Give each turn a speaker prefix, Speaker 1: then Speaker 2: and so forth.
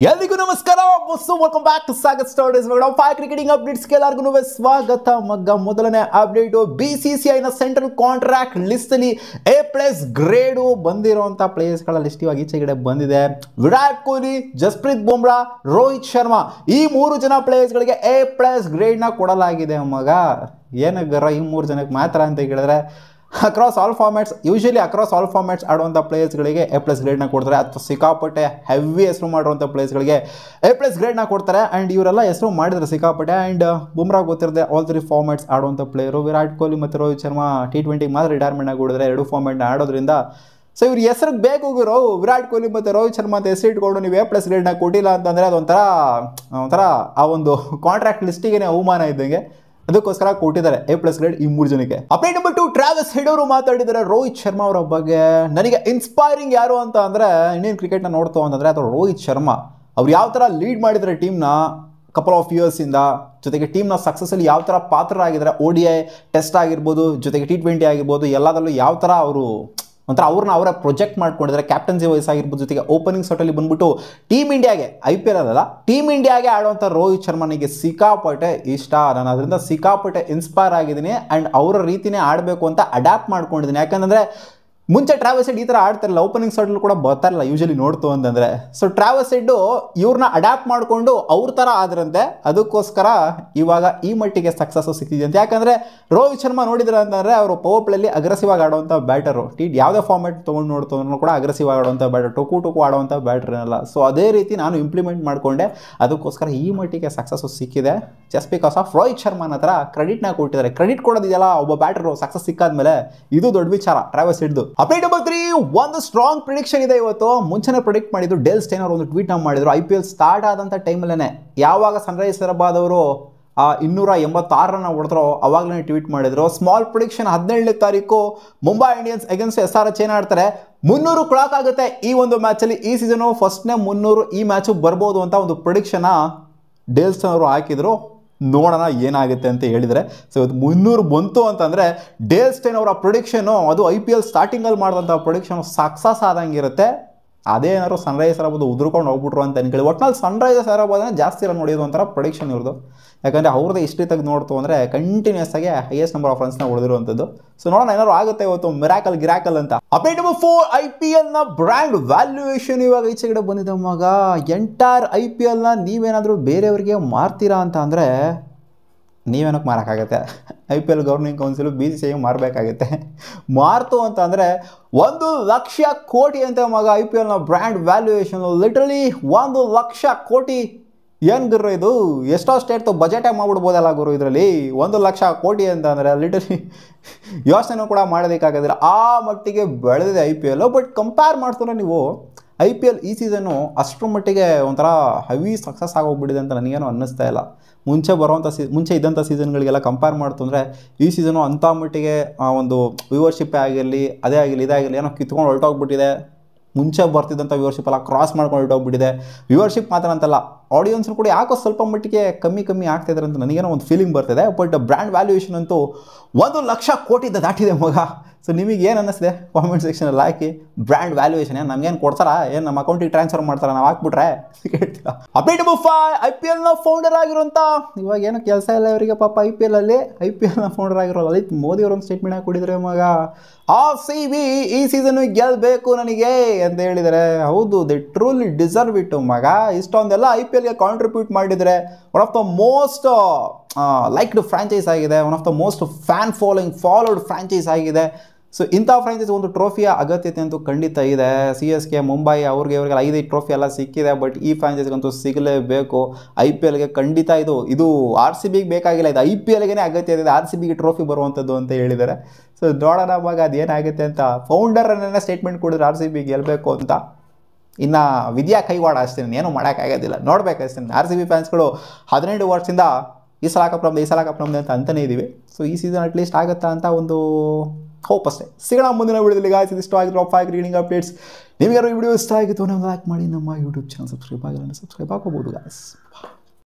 Speaker 1: ಎಲ್ರಿಗೂ ನಮಸ್ಕಾರ ಬಸ್ಸು welcome back to Sagar stories five cricketing updates ಎಲ್ಲರಿಗೂ ಸ್ವಾಗತ ಮಗ್ಗ ಮೊದಲನೇ ಅಪ್ಡೇಟು BCCIನ ಸೆಂಟ್ರಲ್ ಕಾಂಟ್ರಾಕ್ಟ್ ಲಿಸ್ಟ್ ಅಲ್ಲಿ A+ ಗ್ರೇಡು ಬಂದಿರುವಂಥ ಪ್ಲೇಯರ್ಸ್ಗಳ ಲಿಸ್ಟ್ ಇವಾಗ ಈಚೆಗಡೆ ಬಂದಿದೆ. ವಿರಾಟ್ ಕೊಹ್ಲಿ, ಜಸ್ಪ್ರೀತ್ ಬುಮ್ರಾ, ರೋಹಿತ್ ಶರ್ಮಾ ಈ 3 ಜನ ಪ್ಲೇಯರ್ಸ್ಗಳಿಗೆ A+ ಗ್ರೇಡ್ನ ಕೊಡಲಾಗಿದೆ ಮಗ. ಏನಗ್ಗರ ಈ 3 ಜನಕ್ಕೆ ಮಾತ್ರ ಅಂತ ಹೇಳಿದ್ರೆ across all formats across all formats ಆಡುವಂಥ ಪ್ಲೇಯರ್ಸ್ಗಳಿಗೆ A+ ಗ್ರೇಡ್ನ ಕೊಡ್ತಾರೆ. ಅಥವಾ ಸಿಕ್ಕಾಪಟ್ಟೆ ಹೆವಿ ಹೆಸರು ಮಾಡಿರುವಂಥ ಪ್ಲೇಯರ್ಸ್ಗಳಿಗೆ A+ ಗ್ರೇಡ್ನ ಕೊಡ್ತಾರೆ. ಆ್ಯಂಡ್ ಇವರೆಲ್ಲ ಹೆಸರು ಮಾಡಿದ್ದಾರೆ ಸಿಕ್ಕಾಪಟ್ಟೆ. ಆ್ಯಂಡ್ ಬುಮ್ರಾ ಗೊತ್ತಿರದೆ ಆಲ್ 3 ಫಾರ್ಮ್ಯಾಟ್ಸ್ ಆಡುವಂಥ ಪ್ಲೇಯರು. ವಿರಾಟ್ ಕೊಹ್ಲಿ ಮತ್ತು ರೋಹಿತ್ ಶರ್ಮಾ T20 ಮಾತ್ರ ರಿಟೈರ್ಮೆಂಟ್ ಆಗಿಬಿಡಿದ್ರೆ 2 ಫಾರ್ಮ್ಯಾಟ್ನ ಆಡೋದ್ರಿಂದ ಸೊ ಇವ್ರು ಹೆಸರಿಗೆ ಬೇಕು ಗುರು. ವಿರಾಟ್ ಕೊಹ್ಲಿ ಮತ್ತು ರೋಹಿತ್ ಶರ್ಮಾ ಅಂತ ಹೆಸರು ಇಟ್ಕೊಂಡು ನೀವು A+ ಗ್ರೇಡ್ನ ಕೊಟ್ಟಿಲ್ಲ ಅಂತಂದರೆ ಅದೊಂಥರ ಆ ಒಂದು ಕಾಂಟ್ರಾಕ್ಟ್ ಲಿಸ್ಟಿಗೆ ಅವಮಾನ ಇದ್ದಂಗೆ. ಅದಕ್ಕೋಸ್ಕರ ಕೊಟ್ಟಿದ್ದಾರೆ A+ ಗ್ರೇಡ್ ಈ 3 ಜನಕ್ಕೆ. ಅಪ್ಡೇಟ್ ನಂಬರ್ 2, ಟ್ರಾವಿಸ್ ಹೆಡ್ ಅವರು ಮಾತಾಡಿದ್ದಾರೆ ರೋಹಿತ್ ಶರ್ಮಾ ಅವರ ಬಗ್ಗೆ. ನನಗೆ ಇನ್ಸ್ಪೈರಿಂಗ್ ಯಾರು ಅಂತ ಅಂದರೆ ಇಂಡಿಯನ್ ಕ್ರಿಕೆಟ್ನ ನೋಡ್ತು ಅಂತಂದರೆ ಅದು ರೋಹಿತ್ ಶರ್ಮಾ. ಅವ್ರು ಯಾವ ಥರ ಲೀಡ್ ಮಾಡಿದ್ದಾರೆ ಟೀಮ್ನ ಕಪಲ್ ಆಫ್ ಇಯರ್ಸಿಂದ, ಜೊತೆಗೆ ಟೀಮ್ನ ಸಕ್ಸಸ್ಸಲ್ಲಿ ಯಾವ ಥರ ಪಾತ್ರರಾಗಿದ್ದಾರೆ. ODI ಟೆಸ್ಟ್ ಆಗಿರ್ಬೋದು, ಜೊತೆಗೆ T20 ಆಗಿರ್ಬೋದು, ಎಲ್ಲದರಲ್ಲೂ ಯಾವ ಥರ ಅವರು ಒಂಥರ ಅವರ ಪ್ರೊಜೆಕ್ಟ್ ಮಾಡ್ಕೊಂಡಿದ್ದಾರೆ. ಕ್ಯಾಪ್ಟನ್ಸಿ ವಯಸ್ಸಾಗಿರ್ಬೋದು, ಜೊತೆಗೆ ಓಪನಿಂಗ್ ಸೆಟಲ್ಲಿ ಬಂದ್ಬಿಟ್ಟು ಟೀಮ್ ಇಂಡಿಯಾಗೆ IPL ಅಲ್ಲ ಟೀಮ್ ಇಂಡಿಯಾಗೆ ಆಡುವಂಥ ರೋಹಿತ್ ಶರ್ಮನಿಗೆ ಸಿಕ್ಕಾಪಟ್ಟೆ ಇಷ್ಟ. ನಾನು ಅದರಿಂದ ಸಿಕ್ಕಾಪಟ್ಟೆ ಇನ್ಸ್ಪೈರ್ ಆಗಿದ್ದೀನಿ. ಆ್ಯಂಡ್ ಅವರ ರೀತಿಯೇ ಆಡಬೇಕು ಅಂತ ಅಡ್ಯಾಪ್ಟ್ ಮಾಡ್ಕೊಂಡಿದ್ದೀನಿ. ಯಾಕಂದರೆ ಮುಂಚೆ ಟ್ರಾವಿಸ್ ಹೆಡ್ ಈ ಥರ ಆಡ್ತಾರಲ್ಲ, ಓಪನಿಂಗ್ ಸೆಟಲ್ ಕೂಡ ಬರ್ತಾರಲ್ಲ ಯೂಶಲಿ ನೋಡ್ತು ಅಂತಂದರೆ. ಸೊ ಟ್ರಾವಿಸ್ ಹೆಡ್ಡು ಇವ್ರನ್ನ ಅಡ್ಯಾಪ್ಟ್ ಮಾಡಿಕೊಂಡು ಅವ್ರ ಥರ ಆದ್ರಂತೆ. ಅದಕ್ಕೋಸ್ಕರ ಇವಾಗ ಈ ಮಟ್ಟಿಗೆ ಸಕ್ಸಸ್ಸು ಸಿಕ್ಕಿದೆ ಅಂತ. ಯಾಕಂದರೆ ರೋಹಿತ್ ಶರ್ಮಾ ನೋಡಿದ್ರೆ ಅಂತಂದರೆ ಅವರು ಪವರ್ ಪ್ಲೇಲಿ ಅಗ್ರೆಸಿವ್ ಆಗಿ ಆಡುವಂಥ ಬ್ಯಾಟರು. ಯಾವುದೇ ಫಾರ್ಮ್ಯಾಟ್ ತೊಗೊಂಡು ನೋಡ್ತು ಅಂದ್ರೂ ಕೂಡ ಅಗ್ರೆಸಿವ್ ಆಡುವಂಥ ಬ್ಯಾಟರ್, ಟೊಕು ಆಡುವಂಥ ಬ್ಯಾಟರ್ ಏನಲ್ಲ. ಸೊ ಅದೇ ರೀತಿ ನಾನು ಇಂಪ್ಲಿಮೆಂಟ್ ಮಾಡಿಕೊಂಡೆ. ಅದಕ್ಕೋಸ್ಕರ ಈ ಮಟ್ಟಿಗೆ ಸಕ್ಸಸ್ಸು ಸಿಕ್ಕಿದೆ. ಜಸ್ಟ್ ಬಿಕಾಸ್ ಆಫ್ ರೋಹಿತ್ ಶರ್ಮಾನ ಹತ್ರ ಕ್ರೆಡಿಟ್ನ ಕೊಟ್ಟಿದ್ದಾರೆ. ಕ್ರೆಡಿಟ್ ಕೊಡೋದಿದೆಯಲ್ಲ ಒಬ್ಬ ಬ್ಯಾಟರು ಸಕ್ಸಸ್ ಸಿಕ್ಕಾದ್ಮೇಲೆ, ಇದು ದೊಡ್ಡ ವಿಚಾರ ಟ್ರಾವಿಸ್ ಹೆಡ್ದು. ಅಪ್ಡೇಟ್ ನಂಬರ್ 3, ಒಂದು ಸ್ಟ್ರಾಂಗ್ ಪ್ರಿಡಿಕ್ಷನ್ ಇದೆ ಇವತ್ತು. ಮುಂಚೆನೇ ಪ್ರಿಡಿಕ್ಟ್ ಮಾಡಿದ್ದು ಡೇಲ್ ಸ್ಟೇನ್ ಅವರು ಒಂದು ಟ್ವೀಟ್ ಮಾಡಿದ್ರು. IPL ಸ್ಟಾರ್ಟ್ ಆದಂಥ ಟೈಮಲ್ಲೇ ಯಾವಾಗ ಸನ್ರೈಸರ್ಸ್ ಹೈದರಾಬಾದ್ ಅವರು 286 ರನ್ ಹೊಡೆದ್ರು ಅವಾಗಲೇ ಟ್ವೀಟ್ ಮಾಡಿದ್ರು. ಸ್ಮಾಲ್ ಪ್ರಿಡಿಕ್ಷನ್ 17ನೇ ತಾರೀಕು ಮುಂಬೈ ಇಂಡಿಯನ್ಸ್ ಅಗೇನ್ಸ್ಟ್ SRH ಆಡ್ತಾರೆ. 300 ಕ್ಲಾಕ್ ಆಗುತ್ತೆ ಈ ಒಂದು ಮ್ಯಾಚಲ್ಲಿ. ಈ ಸೀಸನು ಫಸ್ಟ್ನೇ 300 ಈ ಮ್ಯಾಚು ಬರ್ಬೋದು ಅಂತ ಒಂದು ಪ್ರಿಡಿಕ್ಷನ್ನ ಡೇಲ್ ಸ್ಟೇನ್ ಅವರು ಹಾಕಿದ್ರು. ನೋಡೋಣ ಏನಾಗುತ್ತೆ ಅಂತ ಹೇಳಿದರೆ. ಸೊ ಇವತ್ತು 300 ಬಂತು ಅಂತಂದರೆ ಡೇಲ್ ಸ್ಟೇನ್ ಅವರ ಪ್ರೊಡಿಕ್ಷನು ಅದು IPL ಸ್ಟಾರ್ಟಿಂಗಲ್ಲಿ ಮಾಡಿದಂಥ ಪ್ರೊಡಿಕ್ಷನು ಸಕ್ಸಸ್ ಆದಂಗಿರುತ್ತೆ. ಅದೇನಾದ್ರು ಸನ್ರೈಸರ್ಸ್ ಹೈದರಾಬಾದ್ ಉದುರ್ಕೊಂಡು ಹೋಗ್ಬಿಟ್ರು ಅಂತ ಅನ್ಕೊಳ್ಳಿ. ಒಟ್ನಲ್ಲಿ ಸನ್ರೈಸರ್ಸ್ ಹೈದರಾಬಾದ್ನ ಜಾಸ್ತಿ ರನ್ ಹೊಡೆಯೋದು ಒಂಥರ ಪ್ರೊಡಿಕ್ಷನ್ ಇವ್ರದ್ದು. ಯಾಕಂದರೆ ಅವ್ರದ್ದು ಹಿಸ್ಟ್ರಿ ತೆಗೆದು ನೋಡ್ತು ಅಂದರೆ ಕಂಟಿನ್ಯೂಸ್ ಆಗಿ ಹೈಯೆಸ್ಟ್ ನಂಬರ್ ಆಫ್ ರನ್ಸ್ನ ಹೊಡೆದಿರುವಂಥದ್ದು. ಸೊ ನೋಡೋಣ ಏನಾದ್ರು ಆಗುತ್ತೆ ಇವತ್ತು ಗಿರಾಕಲ್ ಅಂತ. ಅಪ್ಡೇಟ್ ನಂಬರ್ 4, IPLನ ಬ್ರ್ಯಾಂಡ್ ವ್ಯಾಲ್ಯೂಯೇಷನ್ ಇವಾಗ ಈಚೆಗಡೆ ಬಂದಿದೆ ಮಗ. ಎಂಟೈರ್ IPLನ ನೀವೇನಾದರೂ ಬೇರೆಯವರಿಗೆ ಮಾರ್ತೀರಾ ಅಂತ ಅಂದರೆ ನೀವೇನಕ್ಕೆ ಮಾರೋಕ್ಕಾಗತ್ತೆ. IPL governing council BCCI ಮಾರಬೇಕಾಗುತ್ತೆ. ಮಾರ್ತು ಅಂತ ಅಂದರೆ 1,00,000 ಕೋಟಿ ಅಂತ ಮಗ. IPLನ ಬ್ರ್ಯಾಂಡ್ ವ್ಯಾಲ್ಯೂಯೇಷನು ಲಿಟ್ರಲಿ 1,00,000 ಕೋಟಿ. ಏನು ಗುರು ಇದು? ಎಷ್ಟೋ ಸ್ಟೇಟ್ ಬಜೆಟಾಗಿ ಮಾಡ್ಬಿಡ್ಬೋದಲ್ಲ ಗುರು ಇದರಲ್ಲಿ. 1,00,000 ಕೋಟಿ ಅಂತ ಅಂದರೆ ಲಿಟರಲಿ ಯೋಚನೆ ಕೂಡ ಮಾಡೋದಕ್ಕಾಗೋದಿಲ್ಲ. ಆ ಮಟ್ಟಿಗೆ ಬೆಳೆದಿದೆ IPL. ಬಟ್ ಕಂಪೇರ್ ಮಾಡ್ತಾರೆ ನೀವು IPL ಈ ಸೀಸನ್ನು ಅಷ್ಟರ ಮಟ್ಟಿಗೆ ಒಂಥರ ಹೆವಿ ಸಕ್ಸಸ್ ಆಗೋಗ್ಬಿಟ್ಟಿದೆ ಅಂತ ನನಗೇನು ಅನ್ನಿಸ್ತಾ ಇಲ್ಲ. ಮುಂಚೆ ಇದ್ದಂಥ ಸೀಸನ್ಗಳಿಗೆಲ್ಲ ಕಂಪೇರ್ ಮಾಡ್ತು ಅಂದರೆ ಈ ಸೀಸನು ಅಂಥ ಮಟ್ಟಿಗೆ ಒಂದು ವ್ಯೂವರ್ಶಿಪ್ಪೇ ಆಗಿರಲಿ, ಅದೇ ಆಗಿರಲಿ, ಇದಾಗಿರಲಿ ಏನೋ ಕಿತ್ಕೊಂಡು ಹೊರಟೋಗ್ಬಿಟ್ಟಿದೆ. ಮುಂಚೆ ಬರ್ತಿದ್ದಂಥ ವ್ಯೂವರ್ಶಿಪ್ ಎಲ್ಲ ಕ್ರಾಸ್ ಮಾಡ್ಕೊಂಡು ಹೊರಟೋಗ್ಬಿಟ್ಟಿದೆ. ವ್ಯೂವರ್ಶಿಪ್ ಮಾತ್ರ ಅಂತಲ್ಲ, ಆಡಿಯನ್ಸ್ನು ಕೂಡ ಯಾಕೋ ಸ್ವಲ್ಪ ಮಟ್ಟಿಗೆ ಕಮ್ಮಿ ಆಗ್ತಾಯಿದ್ದಾರೆ ಅಂತ ನನಗೇನೋ ಒಂದು ಫೀಲಿಂಗ್ ಬರ್ತಿದೆ. ಬಟ್ ಬ್ರ್ಯಾಂಡ್ ವ್ಯಾಲ್ಯೂಯೇಷನ್ ಅಂತೂ 1,00,000 ಕೋಟಿಯಿಂದ ದಾಟಿದೆ ಮಗ. ಸೊ ನಿಮಗೆ ಏನು ಅನ್ನಿಸ್ದೆ ಕಾಮೆಂಟ್ ಸೆಕ್ಷನಲ್ಲಿ ಹಾಕಿ. ಬ್ರ್ಯಾಂಡ್ ವ್ಯಾಲ್ಯೂಯೇಷನ್ ಏನು ನಮಗೇನು ಕೊಡ್ತಾರಾ? ಏನು ನಮ್ಮ ಅಕೌಂಟಿಗೆ ಟ್ರಾನ್ಸ್ಫರ್ ಮಾಡ್ತಾರಾ? ನಾವು ಹಾಕ್ಬಿಟ್ರೆ ಕೇಳ್ತೀರಾ? ಅಪ್ಡೇಟ್ ನಂಬರ್ 5, IPLನ ಫೌಂಡರ್ ಆಗಿರುವಂಥ, ಇವಾಗ ಏನೋ ಕೆಲಸ ಇಲ್ಲ ಇವರಿಗೆ ಪಾಪ IPLನ ಫೌಂಡರ್ ಆಗಿರೋ ಲಲಿತ್ ಮೋದಿ ಅವರೊಂದು ಸ್ಟೇಟ್ಮೆಂಟ್ ಹಾಕಿಕೊಟ್ಟಿದ್ರೆ ಮಗ. RCB ಈ ಸೀಸನ್ನು ಗೆಲ್ಲಬೇಕು ನನಗೆ ಅಂತ ಹೇಳಿದರೆ. ಹೌದು, ದೇ ಟ್ರೂಲಿ ಡಿಸರ್ವ್ ಇಟ್ ಮಗ. ಇಷ್ಟೊಂದೆಲ್ಲ IPLಗೆ ಕಾಂಟ್ರಿಬ್ಯೂಟ್ ಮಾಡಿದರೆ one of the most liked franchise ಆಗಿದೆ. One of the most followed franchise ಆಗಿದೆ. ಸೊ ಇಂಥ ಫ್ರಾಂಚೈಸ್ ಒಂದು ಟ್ರೋಫಿಯ ಅಗತ್ಯತೆ ಅಂತೂ ಖಂಡಿತ ಇದೆ. CSK, ಮುಂಬೈ ಇವ್ರಿಗೆಲ್ಲ 5 ಟ್ರೋಫಿ ಎಲ್ಲ ಸಿಕ್ಕಿದೆ. ಬಟ್ ಈ ಫ್ರಾಂಚೈಸ್ಗಂತೂ ಸಿಗಲೇಬೇಕು. IPLಗೆ ಖಂಡಿತ ಇದು RCBಗೆ ಬೇಕಾಗಿಲ್ಲ, ಇದು IPLಗೆ ಅಗತ್ಯ ಇದೆ. RCBಗೆ ಟ್ರೋಫಿ ಬರುವಂಥದ್ದು ಅಂತ ಹೇಳಿದ್ದಾರೆ. ಸೊ ನೋಡೋಣ ಮಗ ಅದೇನಾಗುತ್ತೆ ಅಂತ. ಫೌಂಡರನ್ನೇ ಸ್ಟೇಟ್ಮೆಂಟ್ ಕೊಡಿದ್ರೆ RCB ಗೆಲ್ಲಬೇಕು ಅಂತ. ಇನ್ನು ವಿದ್ಯಾ ಕೈವಾಡ ಅಷ್ಟೇ, ಏನೂ ಮಾಡೋಕ್ಕಾಗೋದಿಲ್ಲ. ನೋಡ್ಬೇಕಷ್ಟೇ. RCB ಫ್ಯಾನ್ಸ್ಗಳು 17 ವರ್ಷದಿಂದ ಈ ಸಲ ಕಪ್ ನಮ್ಮದು ಅಂತಲೇ ಇದ್ದೀವಿ. ಸೊ ಈ ಸೀಸನ್ ಅಟ್ಲೀಸ್ಟ್ ಆಗುತ್ತಾ ಅಂತ ಒಂದು ಹೋಪ್ ಅಷ್ಟೇ. ಸಿಗೋಣ ಮುಂದಿನ ವಿಡಿಯೋದಲ್ಲಿ. ಗಾಯ್ಸ್ ಇದಿಷ್ಟು ಆಗಿರೋ 5 ಕ್ರಿಕೆಟಿಂಗ್ ಅಪ್ಡೇಟ್ಸ್. ನಿಮಗಾರು ಈ ವಿಡಿಯೋ ಇಷ್ಟ ಆಗಿತ್ತು, ಲೈಕ್ ಮಾಡಿ. ನಮ್ಮ ಯೂಟ್ಯೂಬ್ ಚಾನಲ್ ಸಬ್ಸ್ಕ್ರೈಬ್ ಆಗಿಲ್ಲ, ಸಬ್ಸ್ಕ್ರೈಬ್ ಹಾಕೋಬೋದು ಗಾಯ್ಸ್.